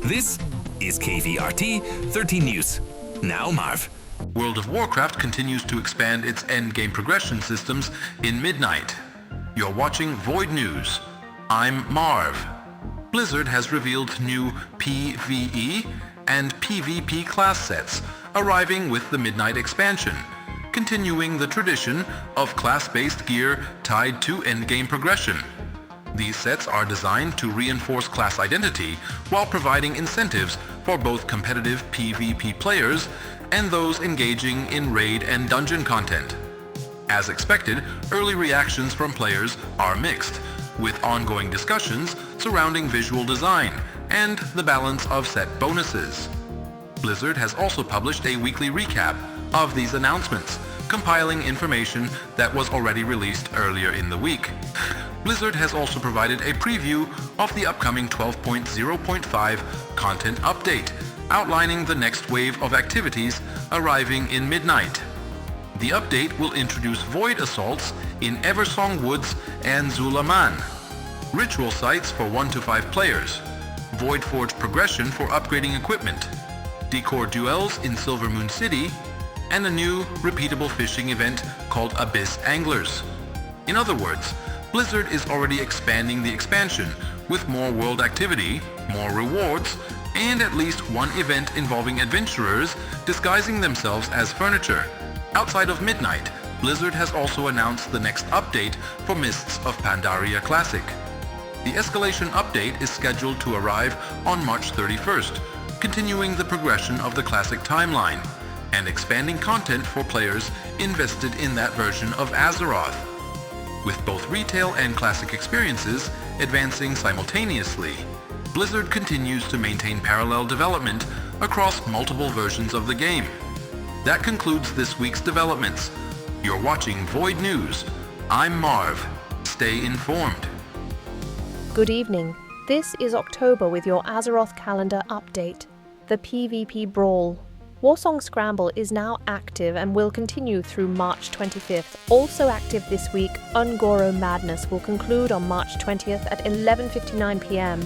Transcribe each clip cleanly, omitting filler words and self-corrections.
This is KVRT 13 News. Now Marv. World of Warcraft continues to expand its endgame progression systems in Midnight. You're watching Void News. I'm Marv. Blizzard has revealed new PvE and PvP class sets arriving with the Midnight expansion, continuing the tradition of class-based gear tied to endgame progression. These sets are designed to reinforce class identity while providing incentives for both competitive PvP players and those engaging in raid and dungeon content. As expected, early reactions from players are mixed, with ongoing discussions surrounding visual design and the balance of set bonuses. Blizzard has also published a weekly recap of these announcements, compiling information that was already released earlier in the week. Blizzard has also provided a preview of the upcoming 12.0.5 content update, outlining the next wave of activities arriving in Midnight. The update will introduce void assaults in Eversong Woods and Zulaman, ritual sites for 1 to 5 players, Voidforge progression for upgrading equipment, Decor Duels in Silvermoon City, and a new repeatable fishing event called Abyss Anglers. In other words, Blizzard is already expanding the expansion with more world activity, more rewards, and at least one event involving adventurers disguising themselves as furniture. Outside of Midnight, Blizzard has also announced the next update for Mists of Pandaria Classic. The Escalation update is scheduled to arrive on March 31st, continuing the progression of the Classic timeline and expanding content for players invested in that version of Azeroth. With both retail and classic experiences advancing simultaneously, Blizzard continues to maintain parallel development across multiple versions of the game. That concludes this week's developments. You're watching Void News. I'm Marv. Stay informed. Good evening. This is October with your Azeroth calendar update. The PvP Brawl. Warsong Scramble is now active and will continue through March 25th. Also active this week, Ungoro Madness will conclude on March 20th at 11:59 p.m.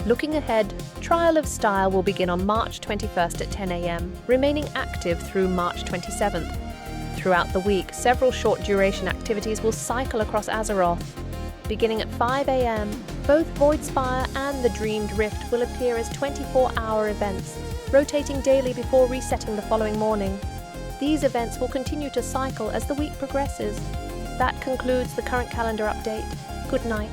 Looking ahead, Trial of Style will begin on March 21st at 10 a.m., remaining active through March 27th. Throughout the week, several short-duration activities will cycle across Azeroth. Beginning at 5 a.m., both Voidspire and the Dreamed Rift will appear as 24-hour events, rotating daily before resetting the following morning. These events will continue to cycle as the week progresses. That concludes the current calendar update. Good night.